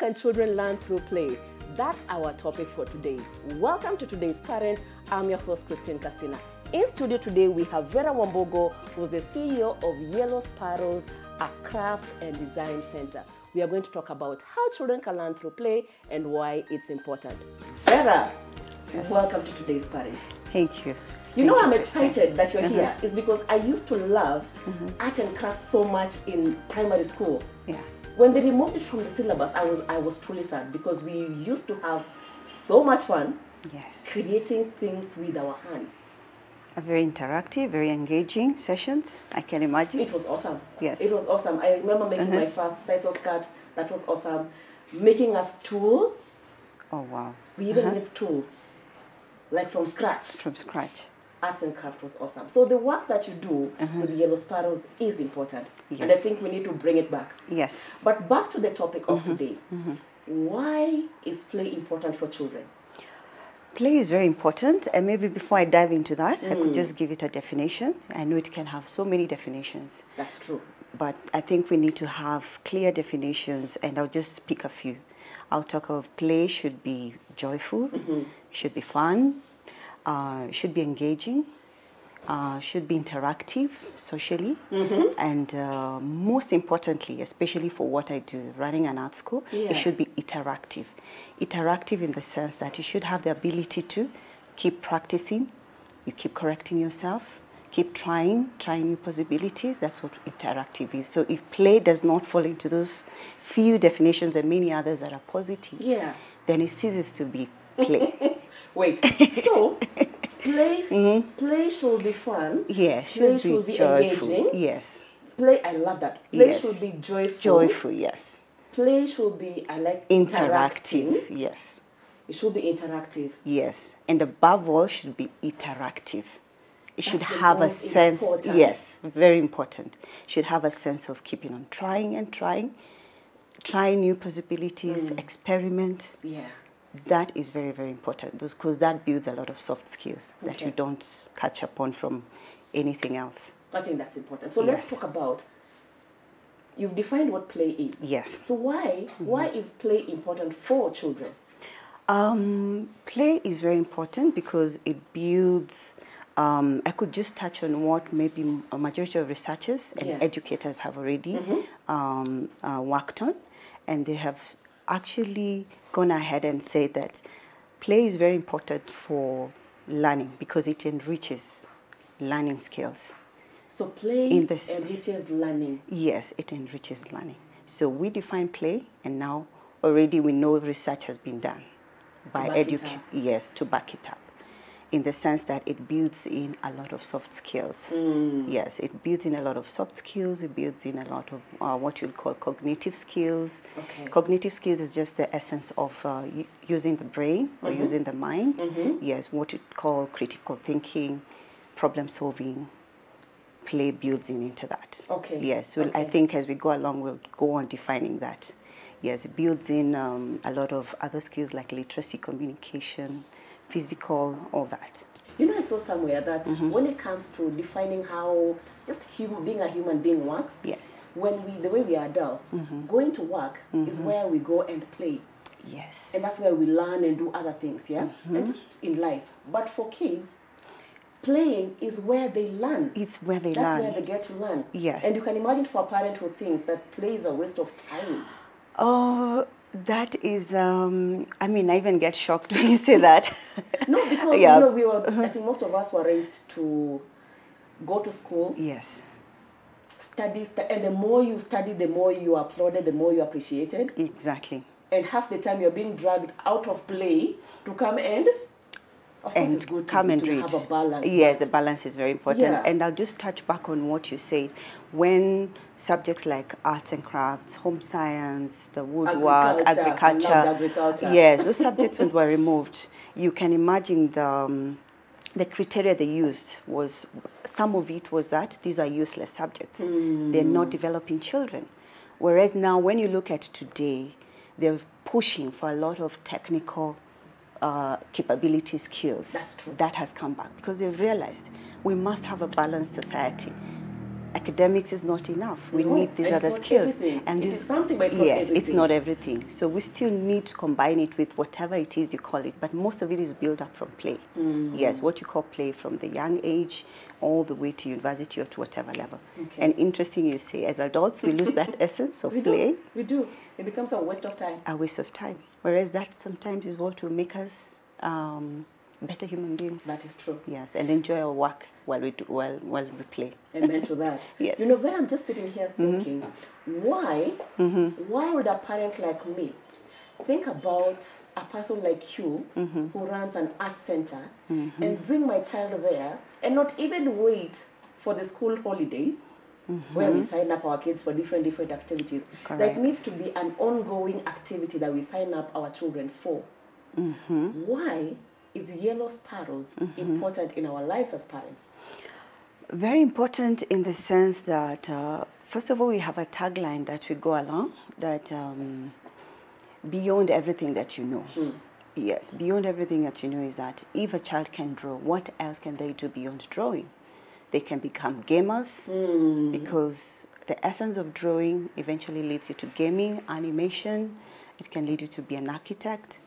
can children learn through play? That's our topic for today. Welcome to today's Parent. I'm your host, Christine Kasina. In studio today, we have Vera Wambogo, who's the CEO of Yellow Sparrows, a craft and design center. We are going to talk about how children can learn through play and why it's important. Vera, yes. Welcome to today's Parent. Thank you. You know, I'm excited that you're here is because I used to love art and craft so much in primary school. Yeah. When they removed it from the syllabus, I was truly sad because we used to have so much fun creating things with our hands. A very interactive, very engaging sessions, I can imagine. It was awesome. Yes. It was awesome. I remember making my first sisal skirt. That was awesome. Making a stool. Oh, wow. We even made stools, like from scratch. From scratch. Arts and craft was awesome. So the work that you do with Yellow Sparrows is important. Yes. And I think we need to bring it back. Yes. But back to the topic of today. Why is play important for children? Play is very important, and maybe before I dive into that, I could just give it a definition. I know it can have so many definitions. That's true. But I think we need to have clear definitions, and I'll just pick a few. I'll talk of play should be joyful, should be fun, should be engaging, should be interactive socially, and most importantly, especially for what I do, running an art school, it should be interactive. Interactive in the sense that you should have the ability to keep practicing, you keep correcting yourself, keep trying new possibilities. That's what interactive is. So if play does not fall into those few definitions and many others that are positive, then it ceases to be play. Wait, so play should be fun. Yes, play should be joyful. Engaging. Yes. Play, I love that. Play should be joyful. Joyful, yes. Play should be, I like interactive. Yes. It should be interactive. Yes, and above all, should be interactive. It should have a sense. Important. Yes, very important. Should have a sense of keeping on trying and trying new possibilities, experiment. Yeah. That is very, very important because that builds a lot of soft skills that you don't catch up on from anything else. I think that's important. So let's talk about, you've defined what play is. Yes. So why is play important for children? Play is very important because it builds, I could just touch on what maybe a majority of researchers and educators have already worked on, and they have actually gone ahead and said that play is very important for learning because it enriches learning skills. So play enriches learning. Yes, it enriches learning. So we define play, and now already we know research has been done by educators. Yes, to back it up, in the sense that it builds in a lot of soft skills. Yes, it builds in a lot of soft skills. It builds in a lot of what you'd call cognitive skills. Okay. Cognitive skills is just the essence of using the brain or using the mind. Yes, what you'd call critical thinking, problem solving. Play builds into that. Okay. Yes, so I think as we go along, we'll go on defining that. Yes, it builds in a lot of other skills like literacy, communication, physical, all that. You know, I saw somewhere that when it comes to defining how just being a human being works, the way we are adults, going to work is where we go and play. Yes. And that's where we learn and do other things, and just in life. But for kids, playing is where they learn. It's where they learn. That's where they get to learn. Yes. And you can imagine for a parent who thinks that play is a waste of time. Oh, that is, I mean, I even get shocked when you say that. No, because, you know, we were, I think most of us were raised to go to school. Yes. Study, and the more you study, the more you are applauded, the more you are appreciated. Exactly. And half the time you're being dragged out of play to come and... Of course, it's good to have a balance. Yes, the balance is very important. Yeah. And I'll just touch back on what you said. When subjects like arts and crafts, home science, the woodwork, agriculture, yes, those subjects when were removed, you can imagine the criteria they used was, some of it was that these are useless subjects. They're not developing children. Whereas now when you look at today, they're pushing for a lot of technical capability skills. That's true. That has come back because they've realized we must have a balanced society. academics is not enough. We No, need these and other it's not skills. everything. And It is something, but it's not yes, everything. it's not everything. So we still need to combine it with whatever it is you call it. But most of it is built up from play. Yes, what you call play from the young age all the way to university or to whatever level. Okay. And interesting you say, as adults, we lose that essence of We play. do. We do. It becomes a waste of time. A waste of time. Whereas that sometimes is what will make us better human beings. That is true. Yes, and enjoy our work while we we play. Amen to that. Yes. You know, when I'm just sitting here thinking, why would a parent like me think about a person like you who runs an art center and bring my child there and not even wait for the school holidays where we sign up our kids for different activities? Correct. That needs to be an ongoing activity that we sign up our children for. Why is yellow sparrows important in our lives as parents? Very important in the sense that, first of all, we have a tagline that we go along, that beyond everything that you know. Yes, beyond everything that you know is that if a child can draw, what else can they do beyond drawing? They can become gamers because the essence of drawing eventually leads you to gaming, animation. It can lead you to be an architect.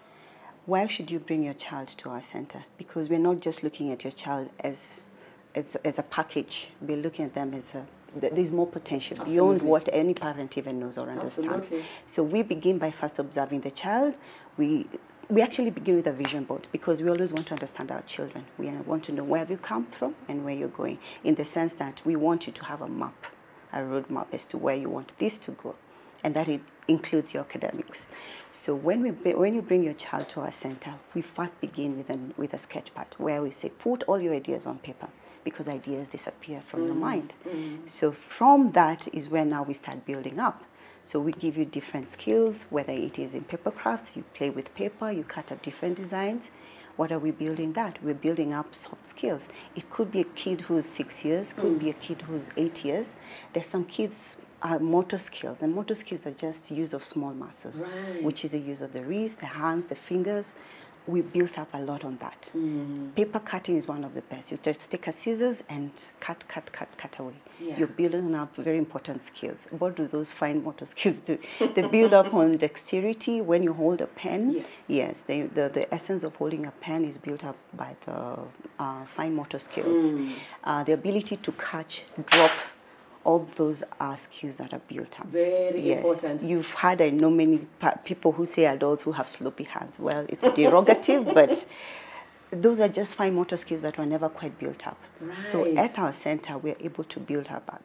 Why should you bring your child to our center? Because we're not just looking at your child as a package. We're looking at them as there's more potential beyond what any parent even knows or understands. Absolutely. So we begin by first observing the child. We actually begin with a vision board because we always want to understand our children. We want to know where you come from and where you're going, in the sense that we want you to have a map, a roadmap as to where you want this to go, and that it includes your academics. So when you bring your child to our center, we first begin with a sketch pad where we say, put all your ideas on paper, because ideas disappear from your mind. So from that is where now we start building up. So we give you different skills, whether it is in paper crafts, you play with paper, you cut up different designs. What are we building that? We're building up soft skills. It could be a kid who's 6 years, could be a kid who's 8 years. There's some kids motor skills, and motor skills are just use of small muscles, which is the use of the wrist, the hands, the fingers. We built up a lot on that. Paper cutting is one of the best. You just take a scissors and cut away. Yeah. You're building up very important skills. What do those fine motor skills do? They build up on dexterity when you hold a pen. Yes, the essence of holding a pen is built up by the fine motor skills. The ability to catch, drop, all those are skills that are built up. Very important. You've heard, I know, many people who say adults who have sloppy hands. Well, it's derogative, but those are just fine motor skills that were never quite built up. So at our center, we're able to build up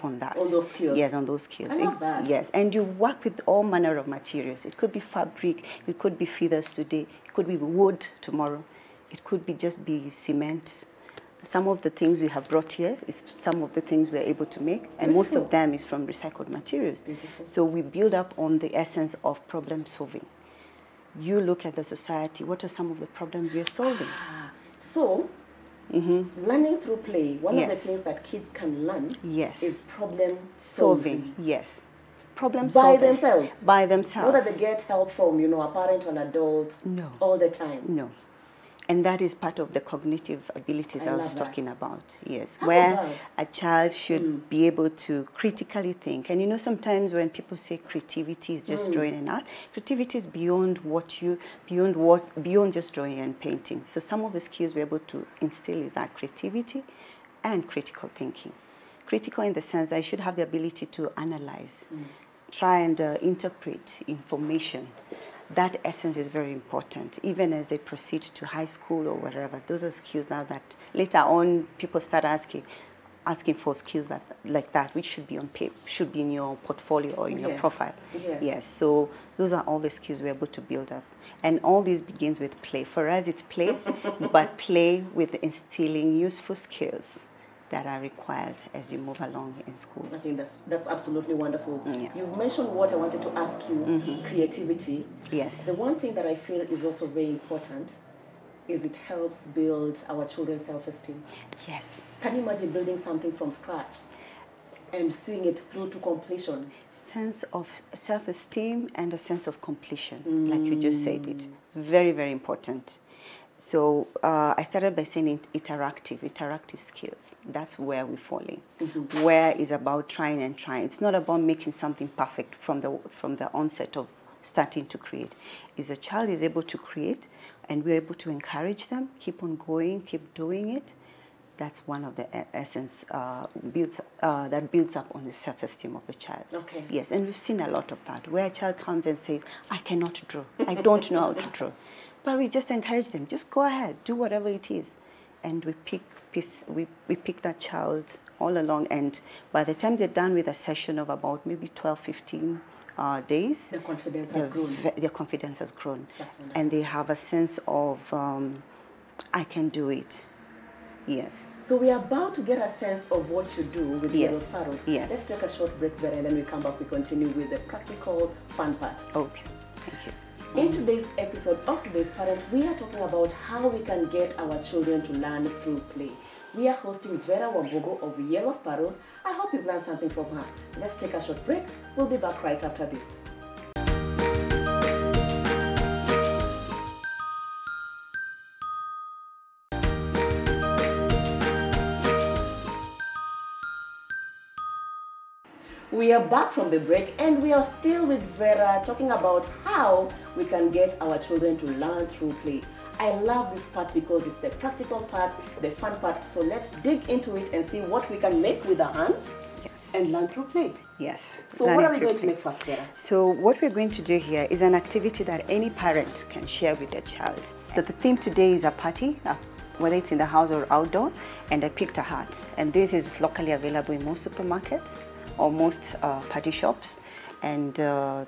on that. On those skills? Yes, on those skills. I love that. Yes, and you work with all manner of materials. It could be fabric, it could be feathers today, it could be wood tomorrow, it could be cement. Some of the things we have brought here is some of the things we're able to make, and most of them is from recycled materials. Beautiful. So we build up on the essence of problem solving. You look at the society, what are some of the problems we are solving? So, learning through play, one of the things that kids can learn is problem solving. Yes. Problem solving. By themselves. By themselves. Not that they get help from, a parent or an adult all the time. No. And that is part of the cognitive abilities I was talking about. Yes, where a child should be able to critically think. And sometimes when people say creativity is just drawing and art, creativity is beyond just drawing and painting. So some of the skills we're able to instill is that creativity and critical thinking. Critical in the sense that I should have the ability to analyze, try and interpret information. That essence is very important, even as they proceed to high school or wherever. Those are skills now that later on people start asking for skills like that, which should be on paper, should be in your portfolio or in your profile. Yes, so those are all the skills we're able to build up. And all this begins with play. For us, it's play, but play with instilling useful skills that are required as you move along in school. I think that's absolutely wonderful. You've mentioned what I wanted to ask you, creativity. Yes. The one thing that I feel is also very important is it helps build our children's self-esteem. Yes. Can you imagine building something from scratch and seeing it through to completion? Sense of self-esteem and a sense of completion, like you just said it. Very, very important. So I started by saying interactive skills. That's where we're falling. Where is about trying and trying. It's not about making something perfect from the onset of starting to create. Is a child is able to create, and we're able to encourage them, keep on going, keep doing it. That's one of the essence that builds up on the self-esteem of the child. Okay. Yes, and we've seen a lot of that, where a child comes and says, I cannot draw. I don't know how to draw. But we just encourage them, just go ahead, do whatever it is. And we pick that child all along. And by the time they're done with a session of about maybe 12, 15 days, their confidence has grown. Their confidence has grown. That's wonderful. And they have a sense of, I can do it. Yes. So we are about to get a sense of what you do with Yellow Sparrows. Yes. Let's take a short break there, and then we come back, we continue with the practical fun part. Okay, thank you. In today's episode of Today's Parent, we are talking about how we can get our children to learn through play. We are hosting Vera Wambogo of Yellow Sparrows. I hope you've learned something from her. Let's take a short break. We'll be back right after this. We are back from the break, and we are still with Vera talking about how we can get our children to learn through play. I love this part because it's the practical part, the fun part. So let's dig into it and see what we can make with our hands and learn through play. Yes. So what are we going to make first, Vera? So what we're going to do here is an activity that any parent can share with their child. So the theme today is a party, whether it's in the house or outdoor, and I picked a hat. And this is locally available in most supermarkets or most party shops. And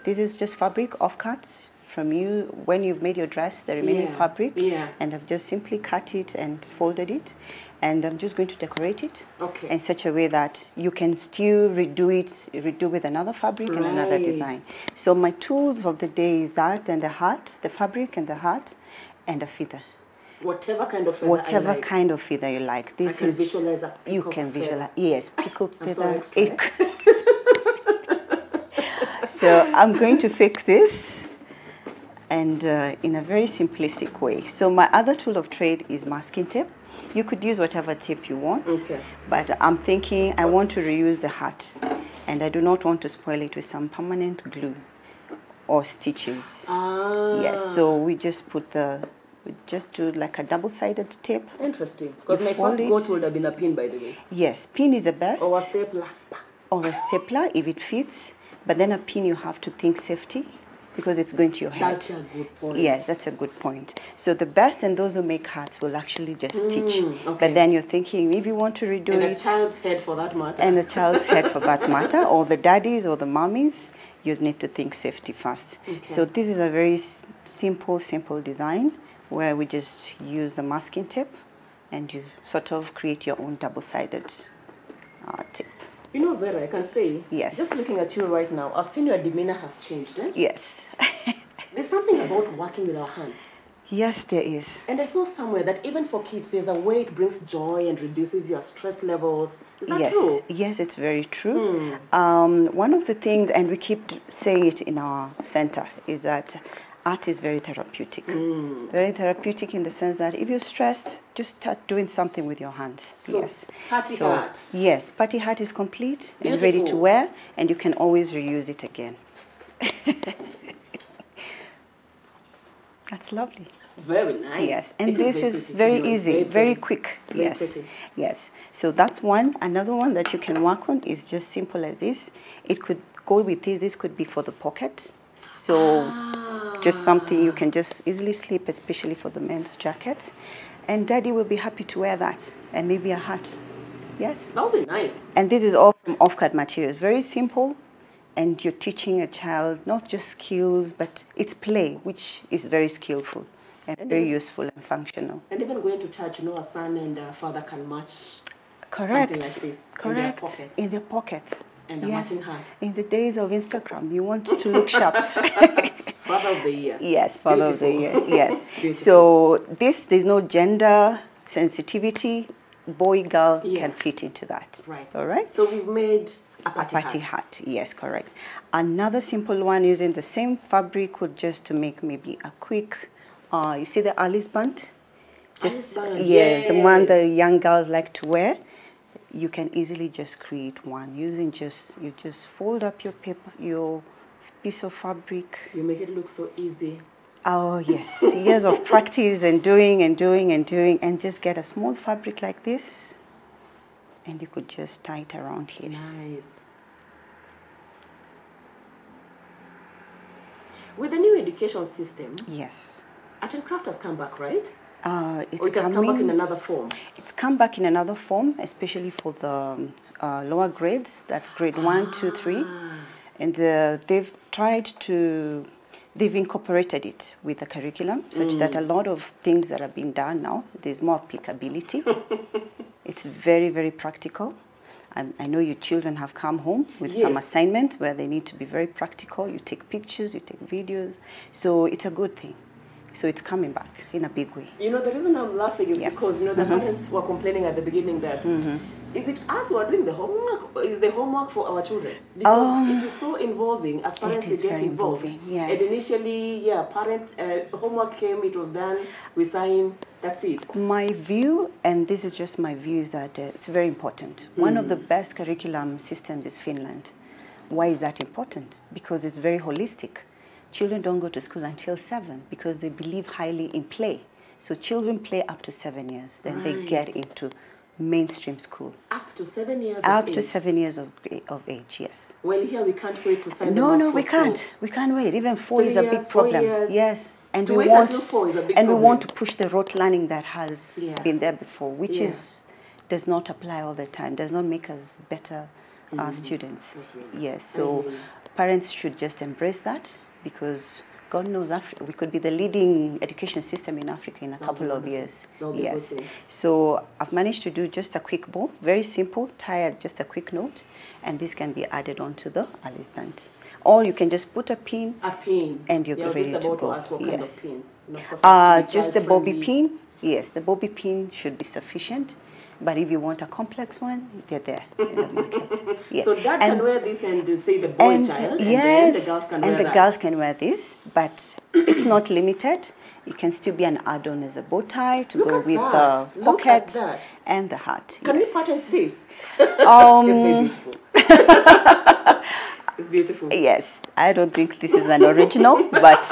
this is just fabric off-cut from you when you've made your dress, the remaining fabric. And I've just simply cut it and folded it. And I'm just going to decorate it in such a way that you can still redo with another fabric and another design. So my tools of the day is that, and the hat, the fabric and the hat, and a feather. Whatever kind of feather Whatever kind of feather you like. This I can visualize a peacock You can visualize, yes, peacock feather. So I'm going to fix this, and in a very simplistic way. So my other tool of trade is masking tape. You could use whatever tape you want, but I'm thinking I want to reuse the hat, and I do not want to spoil it with some permanent glue or stitches. Yes, so we just do like a double-sided tape. Interesting, because my first go-to would have been a pin, by the way. Yes, pin is the best. Or a stapler. Or a stapler if it fits, but then a pin you have to think safety, because it's going to your head. That's a good point. Yes, that's a good point. So the best and those who make hats will actually just stitch. But then you're thinking, if you want to redo it. And the child's head for that matter. And the child's head for that matter, or the daddies or the mommies, you need to think safety first. So this is a very simple design where we just use the masking tape and you sort of create your own double-sided tape. You know, Vera, I can say, just looking at you right now, I've seen your demeanor has changed. Eh? Yes. There's something about working with our hands. Yes, there is. And I saw somewhere that even for kids, there's a way it brings joy and reduces your stress levels. Is that true? Yes, it's very true. One of the things, and we keep saying it in our center, is that art is very therapeutic. Very therapeutic in the sense that if you're stressed, just start doing something with your hands. So, party hat. Yes, party hat is complete and ready to wear, and you can always reuse it again. That's lovely. Very nice. Yes, and this is very easy, very quick. Yes, yes. So that's one. Another one that you can work on is just simple as this. It could go with this. This could be for the pocket. So just something you can just easily slip, especially for the men's jackets. And daddy will be happy to wear that, and maybe a hat. Yes. That would be nice. And this is all from off-cut materials. Very simple. And you're teaching a child not just skills, but it's play, which is very skillful and very useful and functional. And even going to church, you know, a son and a father can match something like this in their pockets. And a matching hat. In the days of Instagram, you want to look sharp. Father of the year. Yes, Father of the year, yes. So there's no gender sensitivity. Boy, girl can fit into that. Right. All right? So we've made a party hat. Yes, correct. Another simple one using the same fabric would just to make maybe a quick, you see the Alice band? Just Iceberg, yes, the one the yes. young girls like to wear. You can easily just create one using you just fold up your paper, your piece of fabric. You make it look so easy. Oh yes, years of practice and doing and doing and doing, and just get a small fabric like this, and you could just tie it around here. Nice. With the new education system, Yes. art and craft has come back, right? It's Or it has come back in another form? It's come back in another form, especially for the lower grades. That's grade 1, 2, 3. And they've incorporated it with the curriculum, such that a lot of things that are being done now, there's more applicability. It's very, very practical. I know your children have come home with some assignments where they need to be very practical. You take pictures, you take videos. So it's a good thing. So it's coming back in a big way. You know, the reason I'm laughing is because, you know, the parents were complaining at the beginning that, is it us who are doing the homework, or is the homework for our children? Because it is so involving. As parents, we get involved. Yes. And initially, homework came, it was done, we signed, that's it. My view, and this is just my view, is that it's very important. One of the best curriculum systems is Finland. Why is that important? Because it's very holistic. Children don't go to school until 7 because they believe highly in play. So children play up to 7 years. Then they get into mainstream school. Up to 7 years Up to 7 years of age, yes. Well, here we can't wait to sign them up No, for we school. can't. We can't wait. Even 4 3 is a years, big problem. 4 years. Yes. And To we wait want until 4 is a big and problem. we want to push the rote learning that has been there before, which does not apply all the time, does not make us better students. Yes. So parents should just embrace that, because God knows we could be the leading education system in Africa in a couple of years. Yes. So I've managed to do just a quick bow, very simple, tie just a quick note, and this can be added onto the Alice band. Or you can just put a pin. And you're ready to go. To ask what kind of pin. And of course, just the bobby pin. Yes, the bobby pin should be sufficient. But if you want a complex one, they're there in the market. So dad can wear this and they say the boy child, and then the girls can wear that. And the girls can wear this, but it's not limited. It can still be an add-on as a bow tie to go with the pocket and the hat. Can we pattern this? It's very beautiful. It's beautiful. Yes, I don't think this is an original, but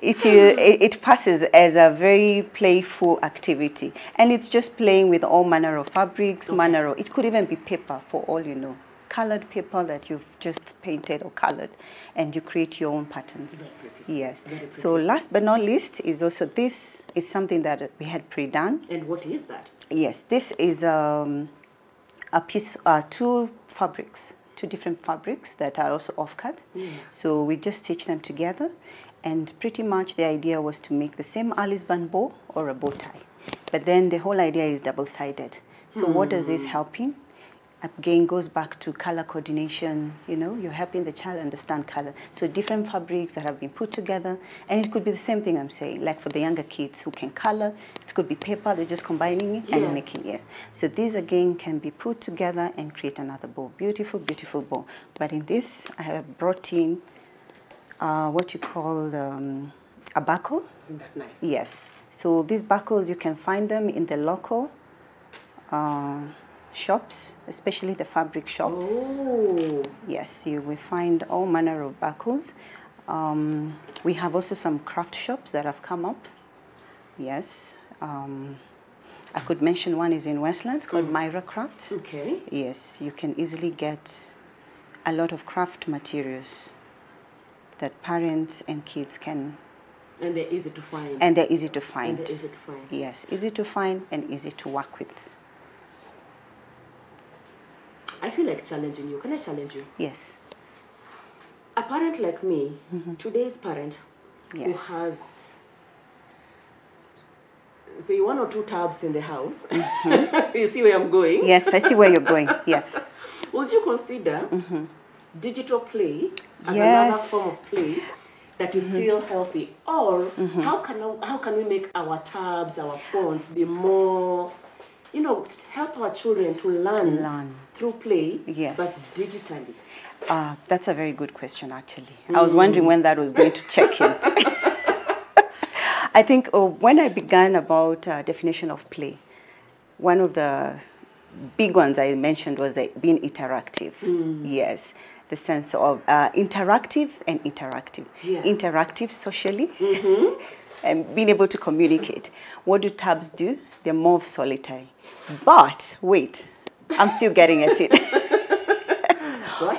it passes as a very playful activity, and it's just playing with all manner of fabrics, it could even be paper for all you know, colored paper that you've just painted or colored, and you create your own patterns. Very pretty. Yes. Very pretty. So last but not least is also this is something that we had pre-done. And what is that? Yes, this is a piece, two different fabrics that are also off-cut. So we just stitch them together, and pretty much the idea was to make the same Alice band bow or a bow tie. But then the whole idea is double-sided. So what does this help in? Again, goes back to color coordination. You know, you're helping the child understand color. So different fabrics that have been put together, and it could be the same thing I'm saying, like for the younger kids who can color, it could be paper, they're just combining it and making it. So these again can be put together and create another bow. Beautiful, beautiful bow. But in this, I have brought in what you call a buckle. Isn't that nice? Yes. So these buckles, you can find them in the local shops, especially the fabric shops. Oh. Yes, you will find all manner of buckles. We have also some craft shops that have come up. Yes. I could mention one is in Westlands called Myra Crafts. Okay. Yes, you can easily get a lot of craft materials that parents and kids can. And they're easy to find. And they're easy to find. And they're easy to find. Yes, easy to find and easy to work with. I feel like challenging you. Can I challenge you? Yes. A parent like me, today's parent, who has, say, 1 or 2 tabs in the house. You see where I'm going? Yes, I see where you're going. Yes. Would you consider digital play as another form of play that is still healthy? Or how can we make our tabs, our phones be more, you know, help our children to learn through play, but digitally? That's a very good question, actually. I was wondering when that was going to check in. I think when I began about definition of play, one of the big ones I mentioned was being interactive. Yes, the sense of interactive and interactive. Yeah. Interactive socially and being able to communicate. What do tabs do? They're more solitary. But wait, I'm still getting at it.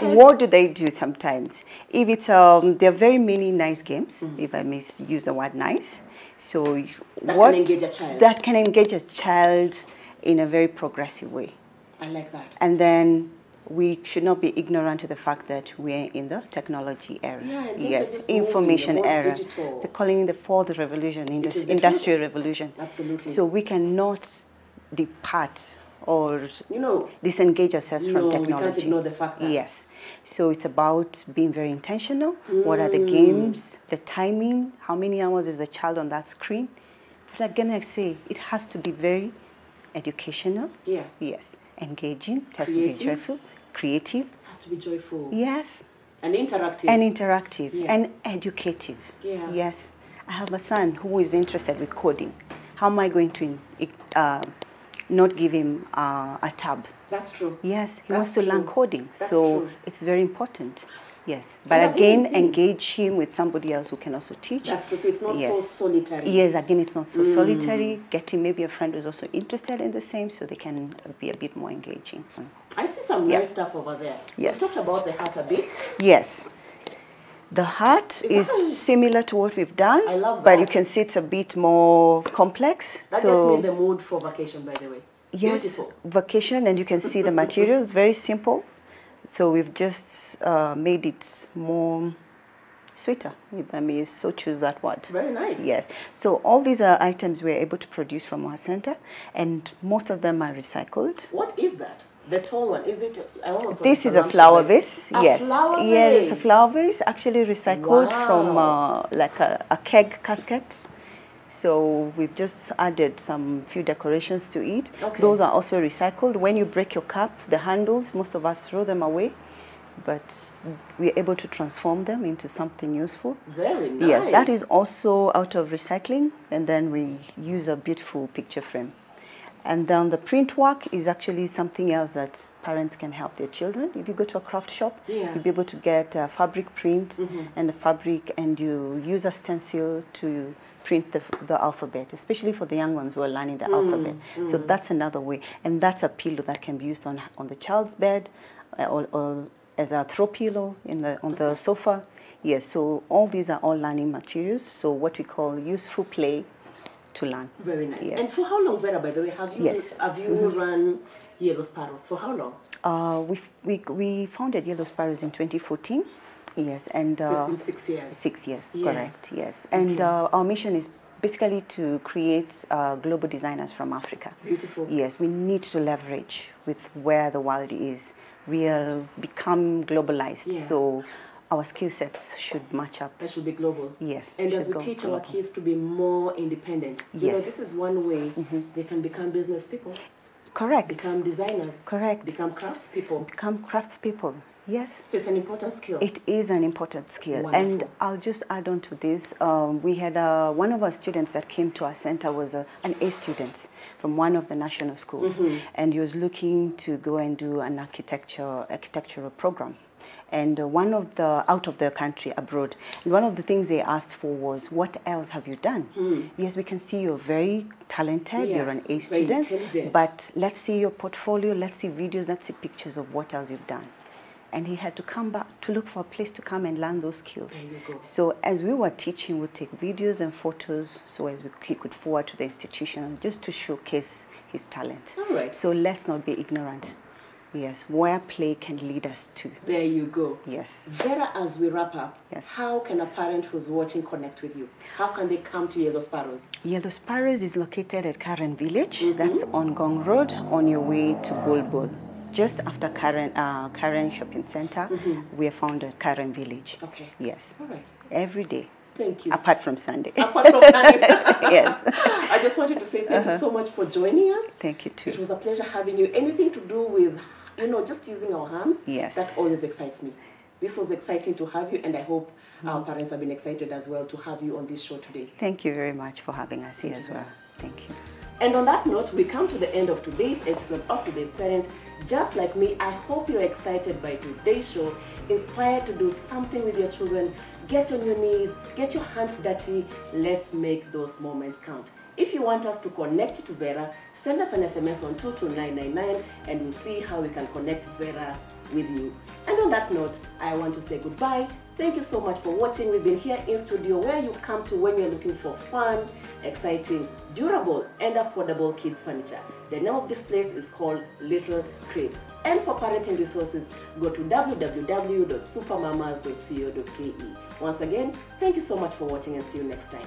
What do they do sometimes? If it's there are very many nice games, if I may use the word nice. So that can engage a child. That can engage a child in a very progressive way. I like that. And then we should not be ignorant to the fact that we're in the technology era. Yeah, yes, information era. Digital. They're calling it the fourth revolution, industrial revolution. Absolutely. So we cannot depart or disengage ourselves from technology. We can't ignore the fact that. Yes. So it's about being very intentional. What are the games, the timing, how many hours is the child on that screen? But again, I say it has to be very educational. Yeah. Yes. Engaging. It has to be joyful. Creative. It has to be joyful. Yes. And interactive. And interactive. Yeah. And educative. Yeah. Yes. I have a son who is interested with coding. How am I going to not give him a tab? That's true. Yes, he wants to learn coding. That's so true. It's very important. Yes. But again, engage him with somebody else who can also teach. That's true. So it's not so solitary. Yes, again, it's not so solitary. Getting maybe a friend who's also interested in the same so they can be a bit more engaging. I see some nice stuff over there. Yes. We talked about the heart a bit. Yes. The heart is similar to what we've done. I love that. But you can see it's a bit more complex. That gets me in the mood for vacation, by the way. Yes, beautiful. Vacation, and you can see the materials, very simple. So we've just made it more sweeter, if I may so choose that word. Very nice. Yes. So all these are items we're able to produce from our center, and most of them are recycled. What is that? The tall one, is it? This is a flower vase. Yes. Flower vase. Yes, it's a flower vase, actually recycled from like a keg casket. So we've just added some few decorations to it. Okay. Those are also recycled. When you break your cup, the handles, most of us throw them away, but we're able to transform them into something useful. Very nice. Yes, that is also out of recycling, and then we use a beautiful picture frame. And then the print work is actually something else that parents can help their children. If you go to a craft shop, you'll be able to get a fabric print and the fabric, and you use a stencil to print the alphabet, especially for the young ones who are learning the alphabet. So that's another way. And that's a pillow that can be used on the child's bed or as a throw pillow on the sofa. Yes, so all these are all learning materials. So what we call useful play to learn. Very nice. Yes. And for how long, Vera, by the way, have you run Yellow Sparrows? For how long? We founded Yellow Sparrows in 2014. Yes, and so it's been 6 years. 6 years, correct. Yes, and our mission is basically to create global designers from Africa. Beautiful. Yes, we need to leverage with where the world is. We'll become globalized, so our skill sets should match up. That should be global. Yes. And as we teach our kids to be more independent, you know, this is one way they can become business people. Correct. Become designers. Correct. Become craftspeople. Become craftspeople. Yes. So it's an important skill. It is an important skill. Wonderful. And I'll just add on to this. We had one of our students that came to our center was an A student from one of the national schools. And he was looking to go and do an architectural program. And one of the, out of the country, abroad. And one of the things they asked for was, what else have you done? Yes, we can see you're very talented, you're an A student, but let's see your portfolio, let's see videos, let's see pictures of what else you've done. And he had to come back to look for a place to come and learn those skills. There you go. So as we were teaching, we'd take videos and photos so as he could forward to the institution just to showcase his talent. All right. So let's not be ignorant. Yes, where play can lead us to. There you go. Yes. Vera, as we wrap up, how can a parent who's watching connect with you? How can they come to Yellow Sparrows? Yellow Sparrows is located at Karen Village. That's on Gong Road on your way to Bulbul. Just after Karen Shopping Center, we are found at Karen Village. Okay. Yes. All right. Every day. Thank you. Apart from Sunday. Apart from Sunday. Yes. I just wanted to say thank you so much for joining us. Thank you too. It was a pleasure having you. Anything to do with, you know, just using our hands, that always excites me. This was exciting to have you, and I hope our parents have been excited as well to have you on this show today. Thank you very much for having us here as well. Thank you. And on that note, we come to the end of today's episode of Today's Parent. Just like me, I hope you're excited by today's show, inspired to do something with your children. Get on your knees, get your hands dirty. Let's make those moments count. If you want us to connect to Vera, send us an SMS on 22999 and we'll see how we can connect Vera with you. And on that note, I want to say goodbye. Thank you so much for watching. We've been here in studio where you come to when you're looking for fun, exciting, durable, and affordable kids furniture. The name of this place is called Little Cribs. And for parenting resources, go to www.supermamas.co.ke. Once again, thank you so much for watching and see you next time.